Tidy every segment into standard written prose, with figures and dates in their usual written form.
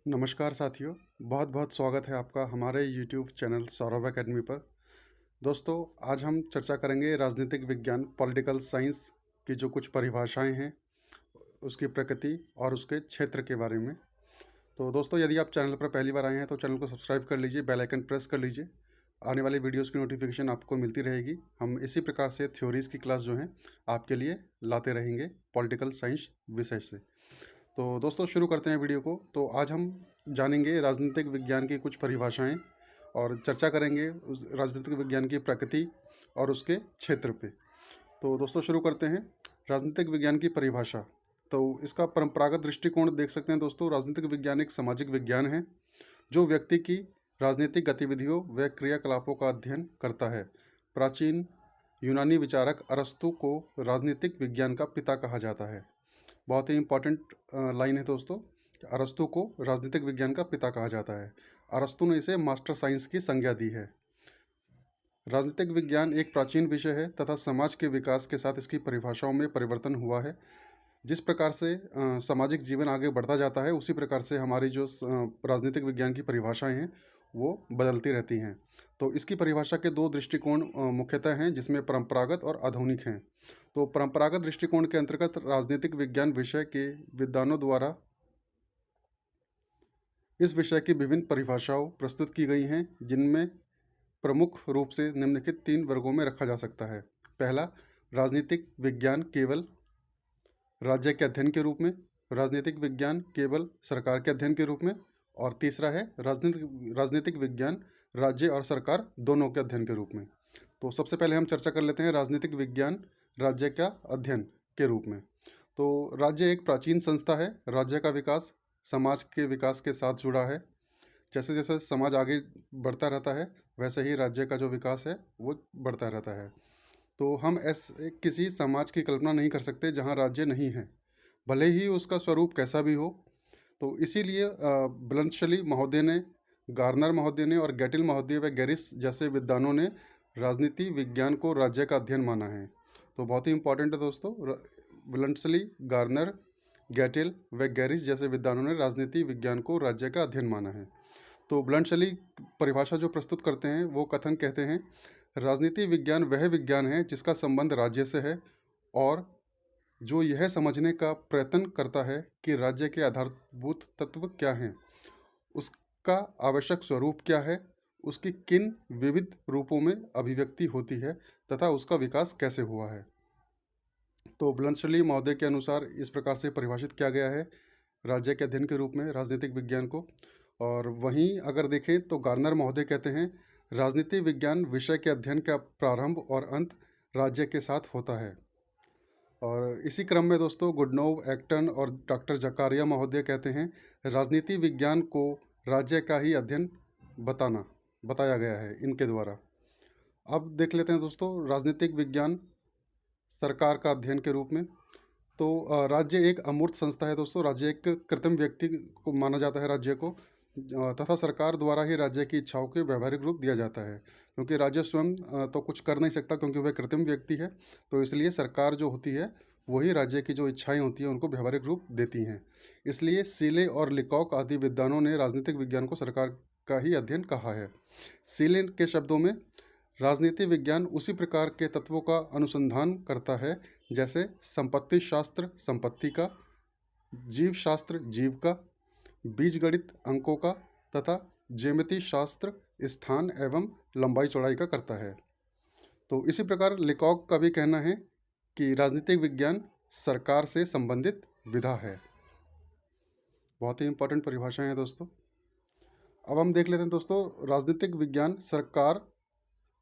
नमस्कार साथियों, बहुत बहुत स्वागत है आपका हमारे यूट्यूब चैनल सौरभ एकेडमी पर। दोस्तों, आज हम चर्चा करेंगे राजनीतिक विज्ञान पॉलिटिकल साइंस की जो कुछ परिभाषाएं हैं, उसकी प्रकृति और उसके क्षेत्र के बारे में। तो दोस्तों, यदि आप चैनल पर पहली बार आए हैं तो चैनल को सब्सक्राइब कर लीजिए, बेल आइकन प्रेस कर लीजिए। आने वाली वीडियोज़ की नोटिफिकेशन आपको मिलती रहेगी। हम इसी प्रकार से थ्योरीज़ की क्लास जो हैं आपके लिए लाते रहेंगे पॉलिटिकल साइंस विषय से। तो दोस्तों, शुरू करते हैं वीडियो को। तो आज हम जानेंगे राजनीतिक विज्ञान की कुछ परिभाषाएं और चर्चा करेंगे उस राजनीतिक विज्ञान की प्रकृति और उसके क्षेत्र पे। तो दोस्तों, शुरू करते हैं राजनीतिक विज्ञान की परिभाषा। तो इसका परंपरागत दृष्टिकोण देख सकते हैं दोस्तों। राजनीतिक विज्ञान एक सामाजिक विज्ञान है जो व्यक्ति की राजनीतिक गतिविधियों व क्रियाकलापों का अध्ययन करता है। प्राचीन यूनानी विचारक अरस्तु को राजनीतिक विज्ञान का पिता कहा जाता है। बहुत ही इंपॉर्टेंट लाइन है दोस्तों। अरस्तु को राजनीतिक विज्ञान का पिता कहा जाता है। अरस्तु ने इसे मास्टर साइंस की संज्ञा दी है। राजनीतिक विज्ञान एक प्राचीन विषय है तथा समाज के विकास के साथ इसकी परिभाषाओं में परिवर्तन हुआ है। जिस प्रकार से सामाजिक जीवन आगे बढ़ता जाता है, उसी प्रकार से हमारी जो राजनीतिक विज्ञान की परिभाषाएं हैं वो बदलती रहती हैं। तो इसकी परिभाषा के दो दृष्टिकोण मुख्यतः हैं, जिसमें परंपरागत और आधुनिक हैं। तो परंपरागत दृष्टिकोण के अंतर्गत राजनीतिक विज्ञान विषय के विद्वानों द्वारा इस विषय की विभिन्न परिभाषाओं प्रस्तुत की गई हैं, जिनमें प्रमुख रूप से निम्नलिखित 3 वर्गों में रखा जा सकता है। पहला, राजनीतिक विज्ञान केवल राज्य के अध्ययन के रूप में। राजनीतिक विज्ञान केवल सरकार के अध्ययन के रूप में। और तीसरा है राजनीतिक विज्ञान राज्य और सरकार दोनों के अध्ययन के रूप में। तो सबसे पहले हम चर्चा कर लेते हैं राजनीतिक विज्ञान राज्य का अध्ययन के रूप में। तो राज्य एक प्राचीन संस्था है। राज्य का विकास समाज के विकास के साथ जुड़ा है। जैसे जैसे समाज आगे बढ़ता रहता है, वैसे ही राज्य का जो विकास है वो बढ़ता रहता है। तो हम ऐसे किसी समाज की कल्पना नहीं कर सकते जहाँ राज्य नहीं है, भले ही उसका स्वरूप कैसा भी हो। तो इसीलिए ब्लंशली महोदय ने, गार्नर महोदय ने और गैटिल महोदय व गैरिस जैसे विद्वानों ने राजनीति विज्ञान को राज्य का अध्ययन माना है। तो बहुत ही इंपॉर्टेंट है दोस्तों। ब्लंशली, गार्नर, गैटिल व गैरिस जैसे विद्वानों ने राजनीति विज्ञान को राज्य का अध्ययन माना है। तो ब्लंशली परिभाषा जो प्रस्तुत करते हैं वो कथन कहते हैं, राजनीति विज्ञान वह विज्ञान है जिसका संबंध राज्य से है और जो यह समझने का प्रयत्न करता है कि राज्य के आधारभूत तत्व क्या हैं, उसका आवश्यक स्वरूप क्या है, उसकी किन विविध रूपों में अभिव्यक्ति होती है तथा उसका विकास कैसे हुआ है। तो ब्लंशली महोदय के अनुसार इस प्रकार से परिभाषित किया गया है राज्य के अध्ययन के रूप में राजनीतिक विज्ञान को। और वहीं अगर देखें तो गार्नर महोदय कहते हैं, राजनीति विज्ञान विषय के अध्ययन का प्रारंभ और अंत राज्य के साथ होता है। और इसी क्रम में दोस्तों गुडनोव, एक्टन और डॉक्टर जकारिया महोदय कहते हैं, राजनीति विज्ञान को राज्य का ही अध्ययन बताया गया है इनके द्वारा। अब देख लेते हैं दोस्तों राजनीतिक विज्ञान सरकार का अध्ययन के रूप में। तो राज्य एक अमूर्त संस्था है दोस्तों। राज्य एक कृत्रिम व्यक्ति को माना जाता है राज्य को, तथा सरकार द्वारा ही राज्य की इच्छाओं के व्यवहारिक रूप दिया जाता है, क्योंकि राज्य स्वयं तो कुछ कर नहीं सकता क्योंकि वह कृत्रिम व्यक्ति है। तो इसलिए सरकार जो होती है वही राज्य की जो इच्छाएं होती हैं उनको व्यवहारिक रूप देती हैं। इसलिए सीले और लिकॉक आदि विद्वानों ने राजनीतिक विज्ञान को सरकार का ही अध्ययन कहा है। सीले के शब्दों में राजनीति विज्ञान उसी प्रकार के तत्वों का अनुसंधान करता है जैसे संपत्ति शास्त्र संपत्ति का, जीव शास्त्र जीव का, बीजगणित अंकों का तथा ज्यामिति शास्त्र स्थान एवं लंबाई चौड़ाई का करता है। तो इसी प्रकार लिकॉक का भी कहना है कि राजनीतिक विज्ञान सरकार से संबंधित विधा है। बहुत ही इंपॉर्टेंट परिभाषाएं हैं दोस्तों। अब हम देख लेते हैं दोस्तों राजनीतिक विज्ञान सरकार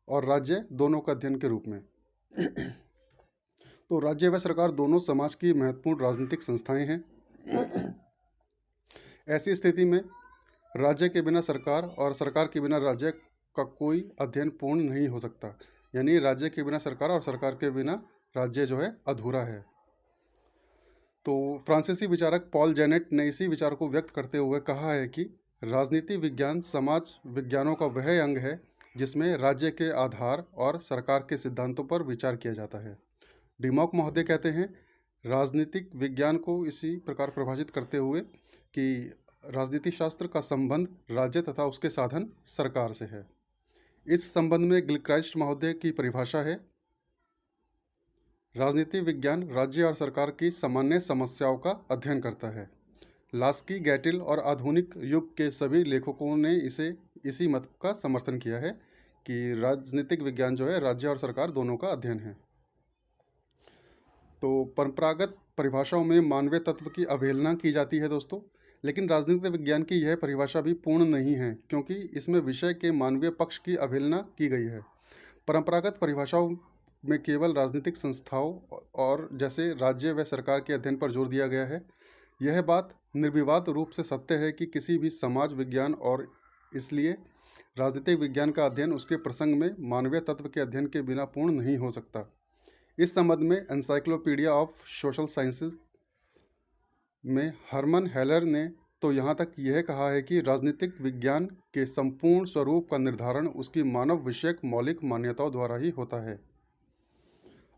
और राज्य दोनों का अध्ययन के रूप में। तो राज्य व सरकार दोनों समाज की महत्वपूर्ण राजनीतिक संस्थाएं हैं। ऐसी स्थिति में राज्य के बिना सरकार और सरकार के बिना राज्य का कोई अध्ययन पूर्ण नहीं हो सकता। यानी राज्य के बिना सरकार और सरकार के बिना राज्य जो है अधूरा है। तो फ्रांसीसी विचारक पॉल जेनेट ने इसी विचार को व्यक्त करते हुए कहा है कि राजनीति विज्ञान समाज विज्ञानों का वह अंग है जिसमें राज्य के आधार और सरकार के सिद्धांतों पर विचार किया जाता है। डिमॉक महोदय कहते हैं, राजनीतिक विज्ञान को इसी प्रकार परिभाषित करते हुए कि राजनीति शास्त्र का संबंध राज्य तथा उसके साधन सरकार से है। इस संबंध में गिलक्राइस्ट महोदय की परिभाषा है, राजनीति विज्ञान राज्य और सरकार की सामान्य समस्याओं का अध्ययन करता है। लास्की, गैटिल और आधुनिक युग के सभी लेखकों ने इसी मत का समर्थन किया है कि राजनीतिक विज्ञान जो है राज्य और सरकार दोनों का अध्ययन है। तो परंपरागत परिभाषाओं में मानवीय तत्व की अवहेलना की जाती है दोस्तों, लेकिन राजनीतिक विज्ञान की यह परिभाषा भी पूर्ण नहीं है, क्योंकि इसमें विषय के मानवीय पक्ष की अवहेलना की गई है। परंपरागत परिभाषाओं में केवल राजनीतिक संस्थाओं और जैसे राज्य व सरकार के अध्ययन पर जोर दिया गया है। यह बात निर्विवाद रूप से सत्य है कि किसी भी समाज विज्ञान और इसलिए राजनीतिक विज्ञान का अध्ययन उसके प्रसंग में मानवीय तत्व के अध्ययन के बिना पूर्ण नहीं हो सकता। इस संबंध में एनसाइक्लोपीडिया ऑफ सोशल साइंसेज में हरमन हेलर ने तो यहाँ तक यह कहा है कि राजनीतिक विज्ञान के संपूर्ण स्वरूप का निर्धारण उसकी मानव विषयक मौलिक मान्यताओं द्वारा ही होता है।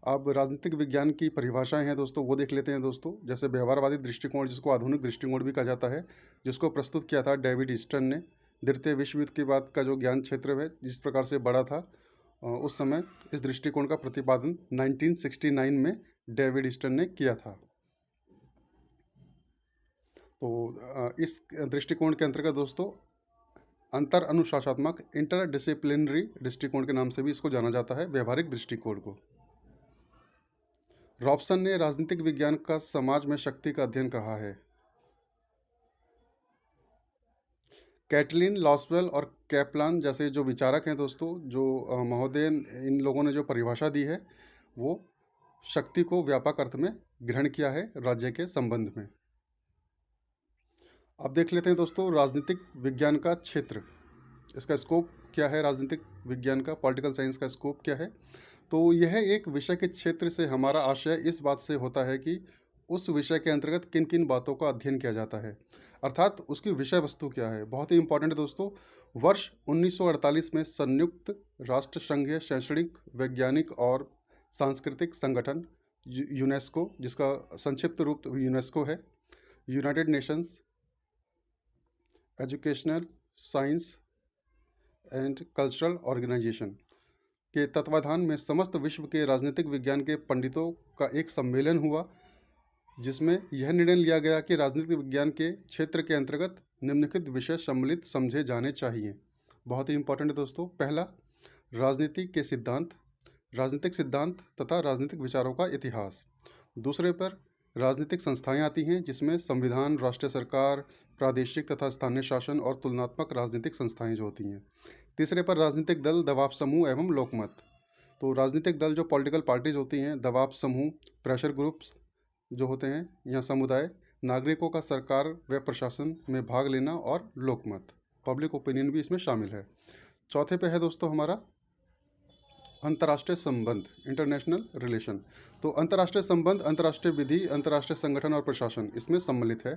अब राजनीतिक विज्ञान की परिभाषाएं हैं दोस्तों, वो देख लेते हैं दोस्तों। जैसे व्यवहारवादी दृष्टिकोण, जिसको आधुनिक दृष्टिकोण भी कहा जाता है, जिसको प्रस्तुत किया था डेविड ईस्टन ने। द्वितीय विश्व युद्ध के बाद का जो ज्ञान क्षेत्र है जिस प्रकार से बढ़ा था, उस समय इस दृष्टिकोण का प्रतिपादन 1969 में डेविड ईस्टन ने किया था। तो इस दृष्टिकोण के अंतर्गत दोस्तों अंतर अनुशासनात्मक इंटरडिसिप्लिनरी दृष्टिकोण के नाम से भी इसको जाना जाता है, व्यवहारिक दृष्टिकोण को। रॉबसन ने राजनीतिक विज्ञान का समाज में शक्ति का अध्ययन कहा है। कैटलिन लॉसवेल और कैपलान जैसे जो विचारक हैं दोस्तों, जो महोदय, इन लोगों ने जो परिभाषा दी है वो शक्ति को व्यापक अर्थ में ग्रहण किया है राज्य के संबंध में। अब देख लेते हैं दोस्तों राजनीतिक विज्ञान का क्षेत्र, इसका स्कोप क्या है। राजनीतिक विज्ञान का, पॉलिटिकल साइंस का स्कोप क्या है। तो यह एक विषय के क्षेत्र से हमारा आशय इस बात से होता है कि उस विषय के अंतर्गत किन किन बातों का अध्ययन किया जाता है, अर्थात उसकी विषय वस्तु क्या है। बहुत ही इंपॉर्टेंट है दोस्तों। वर्ष 1948 में संयुक्त राष्ट्र संघीय शैक्षणिक, वैज्ञानिक और सांस्कृतिक संगठन यूनेस्को, जिसका संक्षिप्त रूप यूनेस्को है, united nations educational science and cultural organisation के तत्वाधान में समस्त विश्व के राजनीतिक विज्ञान के पंडितों का एक सम्मेलन हुआ, जिसमें यह निर्णय लिया गया कि राजनीतिक विज्ञान के क्षेत्र के अंतर्गत निम्नलिखित विषय सम्मिलित समझे जाने चाहिए। बहुत ही इंपॉर्टेंट है दोस्तों। पहला, राजनीति के सिद्धांत, राजनीतिक सिद्धांत तथा राजनीतिक विचारों का इतिहास। दूसरे पर राजनीतिक संस्थाएं आती हैं, जिसमें संविधान, राष्ट्रीय सरकार, प्रादेशिक तथा स्थानीय शासन और तुलनात्मक राजनीतिक संस्थाएं जो होती हैं। तीसरे पर राजनीतिक दल, दबाव समूह एवं लोकमत। तो राजनीतिक दल जो पॉलिटिकल पार्टीज होती हैं, दबाव समूह, प्रेशर ग्रुप्स जो होते हैं या समुदाय, नागरिकों का सरकार व प्रशासन में भाग लेना, और लोकमत, पब्लिक ओपिनियन भी इसमें शामिल है। चौथे पे है दोस्तों हमारा अंतर्राष्ट्रीय संबंध, इंटरनेशनल रिलेशन। तो अंतर्राष्ट्रीय संबंध, अंतर्राष्ट्रीय विधि, अंतर्राष्ट्रीय संगठन और प्रशासन इसमें सम्मिलित है।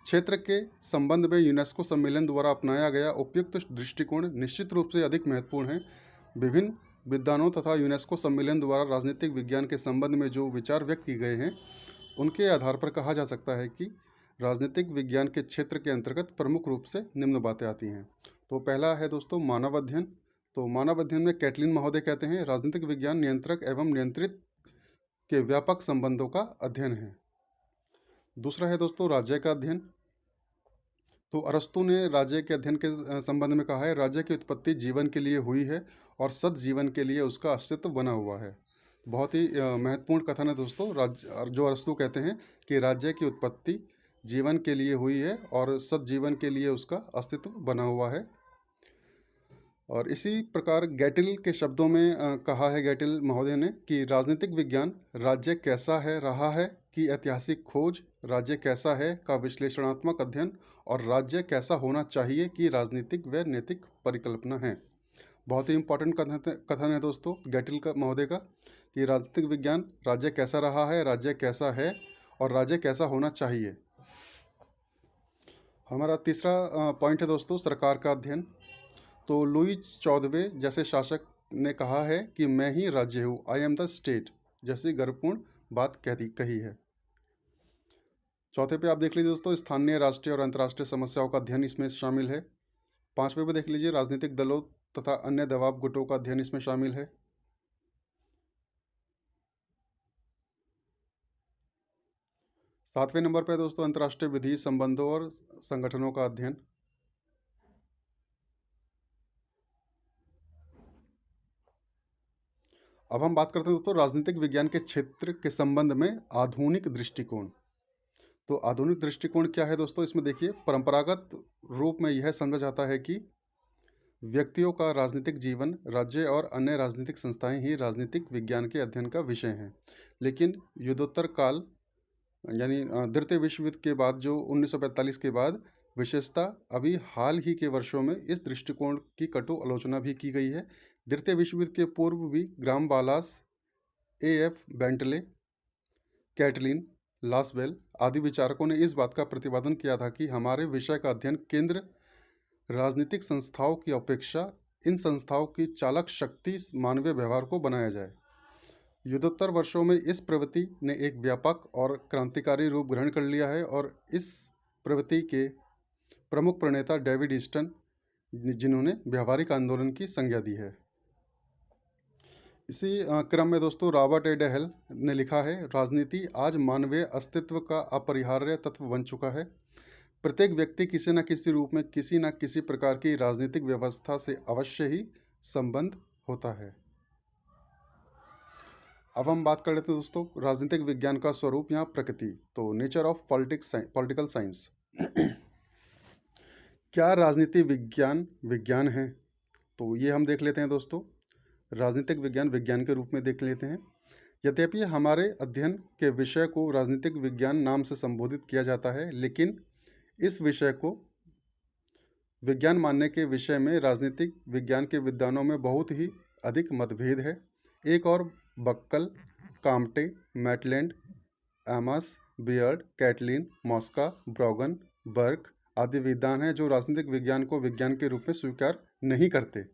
क्षेत्र के संबंध में यूनेस्को सम्मेलन द्वारा अपनाया गया उपयुक्त दृष्टिकोण निश्चित रूप से अधिक महत्वपूर्ण है। विभिन्न विद्वानों तथा यूनेस्को सम्मेलन द्वारा राजनीतिक विज्ञान के संबंध में जो विचार व्यक्त किए गए हैं, उनके आधार पर कहा जा सकता है कि राजनीतिक विज्ञान के क्षेत्र के अंतर्गत प्रमुख रूप से निम्न बातें आती हैं। तो पहला है दोस्तों मानव अध्ययन। तो मानव अध्ययन में कैटलिन महोदय कहते हैं, राजनीतिक विज्ञान नियंत्रक एवं नियंत्रित के व्यापक संबंधों का अध्ययन है। दूसरा है दोस्तों राज्य का अध्ययन। तो अरस्तु ने राज्य के अध्ययन के संबंध में कहा है, राज्य की उत्पत्ति जीवन के लिए हुई है और सद जीवन के लिए उसका अस्तित्व बना हुआ है। बहुत ही महत्वपूर्ण कथन है दोस्तों। जो अरस्तु कहते हैं कि राज्य की उत्पत्ति जीवन के लिए हुई है और सद जीवन के लिए उसका अस्तित्व बना हुआ है। और इसी प्रकार गैटिल के शब्दों में कहा है गैटिल महोदय ने कि राजनीतिक विज्ञान राज्य कैसा है रहा है की ऐतिहासिक खोज, राज्य कैसा है का विश्लेषणात्मक अध्ययन और राज्य कैसा होना चाहिए की राजनीतिक व नैतिक परिकल्पना है। बहुत ही इंपॉर्टेंट कथन है दोस्तों गैटिल का महोदय का कि राजनीतिक विज्ञान राज्य कैसा रहा है, राज्य कैसा है और राज्य कैसा होना चाहिए। हमारा तीसरा पॉइंट है दोस्तों सरकार का अध्ययन। तो लुई 14वें जैसे शासक ने कहा है कि मैं ही राज्य हूँ, आई एम द स्टेट, जैसी गर्वपूर्ण बात कही है। चौथे पे आप देख लीजिए दोस्तों, स्थानीय, राष्ट्रीय और अंतर्राष्ट्रीय समस्याओं का अध्ययन इसमें शामिल है। पाँचवें पे देख लीजिए, राजनीतिक दलों तथा अन्य दबाव गुटों का अध्ययन इसमें शामिल है। सातवें नंबर पर दोस्तों, अंतर्राष्ट्रीय विधि, संबंधों और संगठनों का अध्ययन। अब हम बात करते हैं दोस्तों राजनीतिक विज्ञान के क्षेत्र के संबंध में आधुनिक दृष्टिकोण। तो आधुनिक दृष्टिकोण क्या है दोस्तों? इसमें देखिए, परंपरागत रूप में यह समझा जाता है कि व्यक्तियों का राजनीतिक जीवन, राज्य और अन्य राजनीतिक संस्थाएं ही राजनीतिक विज्ञान के अध्ययन का विषय हैं। लेकिन युद्धोत्तर काल यानी द्वितीय विश्व युद्ध के बाद, जो 1945 के बाद, विशेषता अभी हाल ही के वर्षों में इस दृष्टिकोण की कटु आलोचना भी की गई है। द्वितीय विश्व युद्ध के पूर्व भी ग्राम बालास, A.F. बेंटले, कैटलिन लासवेल आदि विचारकों ने इस बात का प्रतिपादन किया था कि हमारे विषय का अध्ययन केंद्र राजनीतिक संस्थाओं की अपेक्षा इन संस्थाओं की चालक शक्ति मानवीय व्यवहार को बनाया जाए। युद्धोत्तर वर्षों में इस प्रवृत्ति ने एक व्यापक और क्रांतिकारी रूप ग्रहण कर लिया है और इस प्रवृत्ति के प्रमुख प्रणेता डेविड ईस्टन, जिन्होंने व्यावहारिक आंदोलन की संज्ञा दी है। इसी क्रम में दोस्तों, रॉबर्ट ए डेहल ने लिखा है, राजनीति आज मानवीय अस्तित्व का अपरिहार्य तत्व बन चुका है। प्रत्येक व्यक्ति किसी न किसी रूप में किसी न किसी प्रकार की राजनीतिक व्यवस्था से अवश्य ही संबंध होता है। अब हम बात कर लेते हैं दोस्तों राजनीतिक विज्ञान का स्वरूप या प्रकृति। तो नेचर ऑफ पॉलिटिकल साइंस। क्या राजनीति विज्ञान विज्ञान है? तो ये हम देख लेते हैं दोस्तों, राजनीतिक विज्ञान विज्ञान के रूप में देख लेते हैं। यद्यपि हमारे अध्ययन के विषय को राजनीतिक विज्ञान नाम से संबोधित किया जाता है, लेकिन इस विषय को विज्ञान मानने के विषय में राजनीतिक विज्ञान के विद्वानों में बहुत ही अधिक मतभेद है। एक और Buckle, Comte, Maitland, Amos, Beard, Catlin, Mosca, Brogan, Burke आदि विद्वान हैं जो राजनीतिक विज्ञान को विज्ञान के रूप में स्वीकार नहीं करते।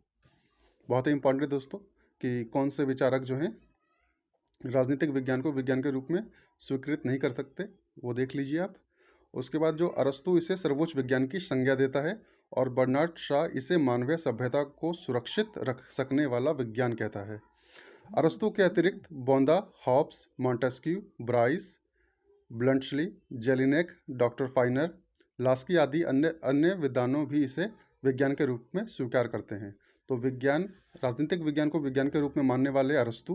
बहुत ही इंपॉर्टेंट है दोस्तों कि कौन से विचारक जो हैं राजनीतिक विज्ञान को विज्ञान के रूप में स्वीकृत नहीं कर सकते, वो देख लीजिए आप। उसके बाद जो अरस्तु इसे सर्वोच्च विज्ञान की संज्ञा देता है और बर्नार्ड शॉ इसे मानवीय सभ्यता को सुरक्षित रख सकने वाला विज्ञान कहता है। अरस्तु के अतिरिक्त बोंदा, Hobbes, Montesquieu, Bryce, Bluntschli, Jellinek, doctor Finer, Laski आदि अन्य विद्वानों भी इसे विज्ञान के रूप में स्वीकार करते हैं। तो राजनीतिक विज्ञान को विज्ञान के रूप में मानने वाले अरस्तु,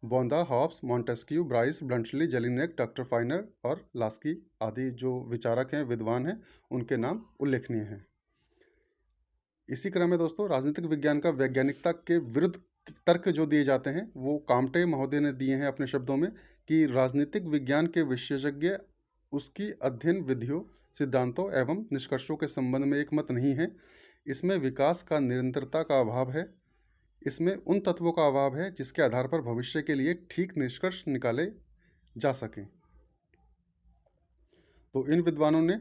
बोंदा, Hobbes, Montesquieu, Bryce, Bluntschli, Jellinek, doctor Finer और लास्की आदि जो विचारक हैं, विद्वान हैं, उनके नाम उल्लेखनीय हैं। इसी क्रम में दोस्तों, राजनीतिक विज्ञान का वैज्ञानिकता के विरुद्ध तर्क जो दिए जाते हैं वो काम्टे महोदय ने दिए हैं अपने शब्दों में, कि राजनीतिक विज्ञान के विशेषज्ञ उसकी अध्ययन विधियों, सिद्धांतों एवं निष्कर्षों के संबंध में एक मत नहीं है। इसमें विकास का निरंतरता का अभाव है। इसमें उन तत्वों का अभाव है जिसके आधार पर भविष्य के लिए ठीक निष्कर्ष निकाले जा सकें। तो इन विद्वानों ने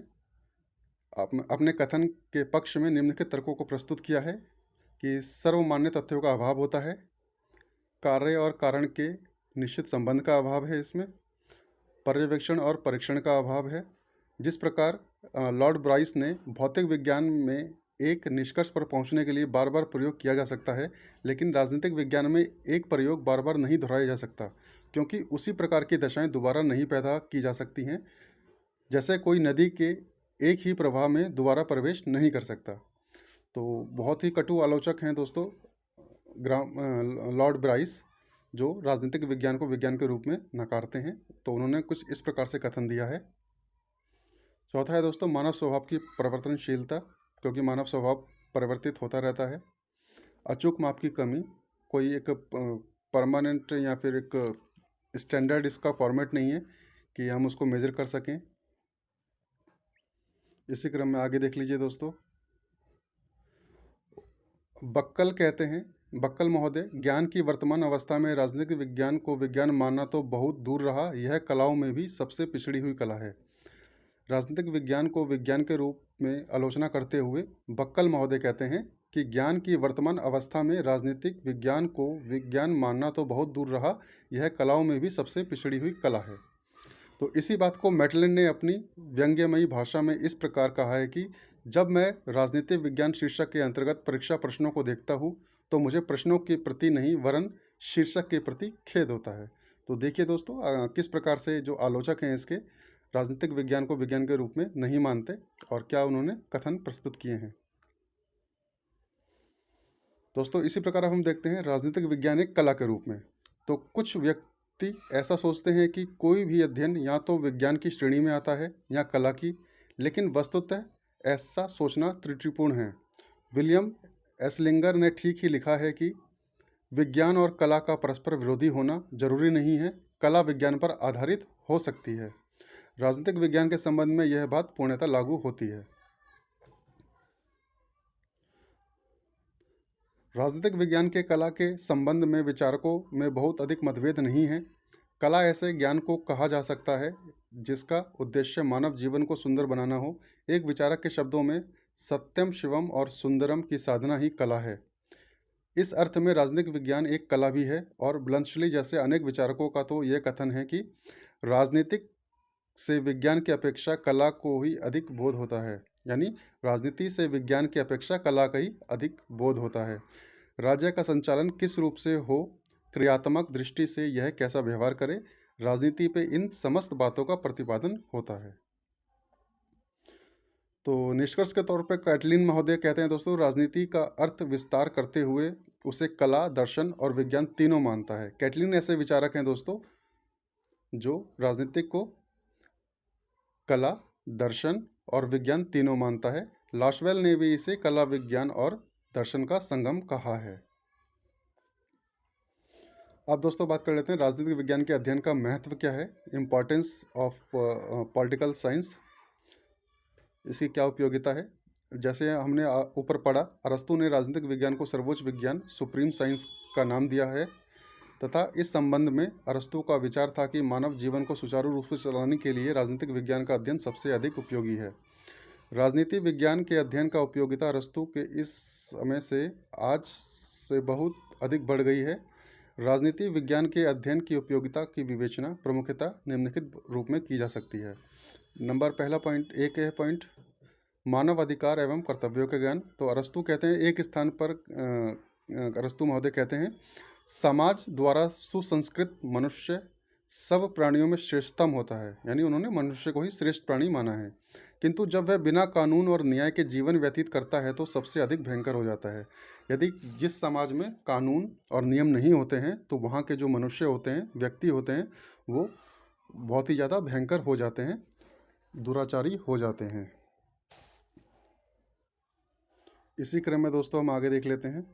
अपने कथन के पक्ष में निम्नलिखित तर्कों को प्रस्तुत किया है कि सर्वमान्य तथ्यों का अभाव होता है, कार्य और कारण के निश्चित संबंध का अभाव है, इसमें पर्यवेक्षण और परीक्षण का अभाव है। जिस प्रकार लॉर्ड ब्राइस ने भौतिक विज्ञान में एक निष्कर्ष पर पहुंचने के लिए बार बार प्रयोग किया जा सकता है, लेकिन राजनीतिक विज्ञान में एक प्रयोग बार बार नहीं दोहराया जा सकता, क्योंकि उसी प्रकार की दशाएं दोबारा नहीं पैदा की जा सकती हैं। जैसे कोई नदी के एक ही प्रवाह में दोबारा प्रवेश नहीं कर सकता। तो बहुत ही कटु आलोचक हैं दोस्तों लॉर्ड ब्राइस, जो राजनीतिक विज्ञान को विज्ञान के रूप में नकारते हैं। तो उन्होंने कुछ इस प्रकार से कथन दिया है। चौथा है दोस्तों मानव स्वभाव की परिवर्तनशीलता, क्योंकि मानव स्वभाव परिवर्तित होता रहता है। अचूक माप की कमी, कोई एक परमानेंट या फिर एक स्टैंडर्ड इसका फॉर्मेट नहीं है कि हम उसको मेजर कर सकें। इसी क्रम में आगे देख लीजिए दोस्तों, बक्कल कहते हैं, बक्कल महोदय, ज्ञान की वर्तमान अवस्था में राजनीतिक विज्ञान को विज्ञान मानना तो बहुत दूर रहा, यह कलाओं में भी सबसे पिछड़ी हुई कला है। राजनीतिक विज्ञान को विज्ञान के रूप में आलोचना करते हुए बक्कल महोदय कहते हैं कि ज्ञान की वर्तमान अवस्था में राजनीतिक विज्ञान को विज्ञान मानना तो बहुत दूर रहा, यह कलाओं में भी सबसे पिछड़ी हुई कला है। तो इसी बात को मैटलिन ने अपनी व्यंग्यमयी भाषा में इस प्रकार कहा है कि जब मैं राजनीतिक विज्ञान शीर्षक के अंतर्गत परीक्षा प्रश्नों को देखता हूँ तो मुझे प्रश्नों के प्रति नहीं वरन शीर्षक के प्रति खेद होता है। तो देखिए दोस्तों, किस प्रकार से जो आलोचक हैं इसके राजनीतिक विज्ञान को विज्ञान के रूप में नहीं मानते और क्या उन्होंने कथन प्रस्तुत किए हैं। दोस्तों इसी प्रकार अब हम देखते हैं राजनीतिक विज्ञान एक कला के रूप में। तो कुछ व्यक्ति ऐसा सोचते हैं कि कोई भी अध्ययन या तो विज्ञान की श्रेणी में आता है या कला की, लेकिन वस्तुतः ऐसा सोचना त्रुटिपूर्ण है। विलियम एसलिंगर ने ठीक ही लिखा है कि विज्ञान और कला का परस्पर विरोधी होना जरूरी नहीं है, कला विज्ञान पर आधारित हो सकती है। राजनीतिक विज्ञान के संबंध में यह बात पूर्णतः लागू होती है। राजनीतिक विज्ञान के कला के संबंध में विचारकों में बहुत अधिक मतभेद नहीं है। कला ऐसे ज्ञान को कहा जा सकता है जिसका उद्देश्य मानव जीवन को सुंदर बनाना हो। एक विचारक के शब्दों में सत्यम शिवम और सुंदरम की साधना ही कला है। इस अर्थ में राजनीतिक विज्ञान एक कला भी है और ब्लंशली जैसे अनेक विचारकों का तो यह कथन है कि राजनीतिक से विज्ञान की अपेक्षा कला को ही अधिक बोध होता है, यानी राजनीति से विज्ञान की अपेक्षा कला का ही अधिक बोध होता है। राज्य का संचालन किस रूप से हो, क्रियात्मक दृष्टि से यह कैसा व्यवहार करे, राजनीति पे इन समस्त बातों का प्रतिपादन होता है। तो निष्कर्ष के तौर पर कैटलिन महोदय कहते हैं दोस्तों, राजनीति का अर्थ विस्तार करते हुए उसे कला, दर्शन और विज्ञान तीनों मानता है। कैटलिन ऐसे विचारक हैं दोस्तों जो राजनीतिक को कला, दर्शन और विज्ञान तीनों मानता है। लाशवेल ने भी इसे कला, विज्ञान और दर्शन का संगम कहा है। अब दोस्तों बात कर लेते हैं राजनीतिक विज्ञान के अध्ययन का महत्व क्या है, इम्पॉर्टेंस ऑफ पॉलिटिकल साइंस, इसकी क्या उपयोगिता है। जैसे हमने ऊपर पढ़ा, अरस्तु ने राजनीतिक विज्ञान को सर्वोच्च विज्ञान, सुप्रीम साइंस का नाम दिया है तथा इस संबंध में अरस्तु का विचार था कि मानव जीवन को सुचारू रूप से चलाने के लिए राजनीतिक विज्ञान का अध्ययन सबसे अधिक उपयोगी है। राजनीति विज्ञान के अध्ययन का उपयोगिता अरस्तु के इस समय से आज से बहुत अधिक बढ़ गई है। राजनीति विज्ञान के अध्ययन की उपयोगिता की विवेचना प्रमुखतः निम्नलिखित रूप में की जा सकती है। पहला पॉइंट एक है पॉइंट मानव अधिकार एवं कर्तव्यों के ज्ञान। तो अरस्तु कहते हैं, एक स्थान पर अरस्तु महोदय कहते हैं, समाज द्वारा सुसंस्कृत मनुष्य सब प्राणियों में श्रेष्ठतम होता है, यानी उन्होंने मनुष्य को ही श्रेष्ठ प्राणी माना है। किंतु जब वह बिना कानून और न्याय के जीवन व्यतीत करता है तो सबसे अधिक भयंकर हो जाता है। यदि जिस समाज में कानून और नियम नहीं होते हैं तो वहाँ के जो मनुष्य होते हैं, व्यक्ति होते हैं, वो बहुत ही ज़्यादा भयंकर हो जाते हैं, दुराचारी हो जाते हैं। इसी क्रम में दोस्तों हम आगे देख लेते हैं।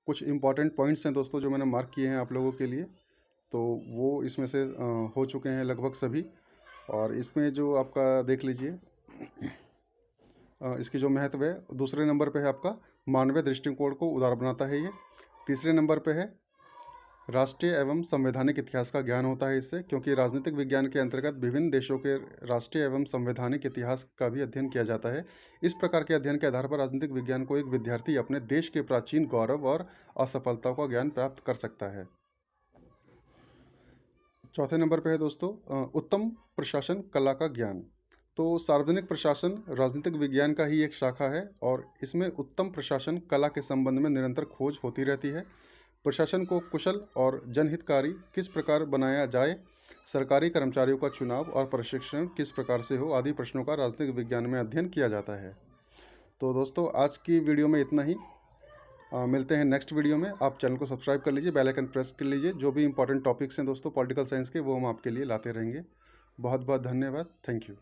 कुछ इम्पॉर्टेंट पॉइंट्स हैं दोस्तों जो मैंने मार्क किए हैं आप लोगों के लिए, तो वो इसमें से हो चुके हैं लगभग सभी। और इसमें जो आपका देख लीजिए, इसकी जो महत्व है, दूसरे नंबर पे है आपका मानवीय दृष्टिकोण को उदार बनाता है ये। तीसरे नंबर पे है राष्ट्रीय एवं संवैधानिक इतिहास का ज्ञान होता है इससे, क्योंकि राजनीतिक विज्ञान के अंतर्गत विभिन्न देशों के राष्ट्रीय एवं संवैधानिक इतिहास का भी अध्ययन किया जाता है। इस प्रकार के अध्ययन के आधार पर राजनीतिक विज्ञान को एक विद्यार्थी अपने देश के प्राचीन गौरव और असफलताओं का ज्ञान प्राप्त कर सकता है। चौथे नंबर पर है दोस्तों उत्तम प्रशासन कला का ज्ञान। तो सार्वजनिक प्रशासन राजनीतिक विज्ञान का ही एक शाखा है और इसमें उत्तम प्रशासन कला के संबंध में निरंतर खोज होती रहती है। प्रशासन को कुशल और जनहितकारी किस प्रकार बनाया जाए, सरकारी कर्मचारियों का चुनाव और प्रशिक्षण किस प्रकार से हो, आदि प्रश्नों का राजनीतिक विज्ञान में अध्ययन किया जाता है। तो दोस्तों आज की वीडियो में इतना ही। मिलते हैं नेक्स्ट वीडियो में। आप चैनल को सब्सक्राइब कर लीजिए, बेल आइकन प्रेस कर लीजिए। जो भी इंपॉर्टेंट टॉपिक्स हैं दोस्तों पॉलिटिकल साइंस के, वो हम आपके लिए लाते रहेंगे। बहुत बहुत धन्यवाद। Thank you.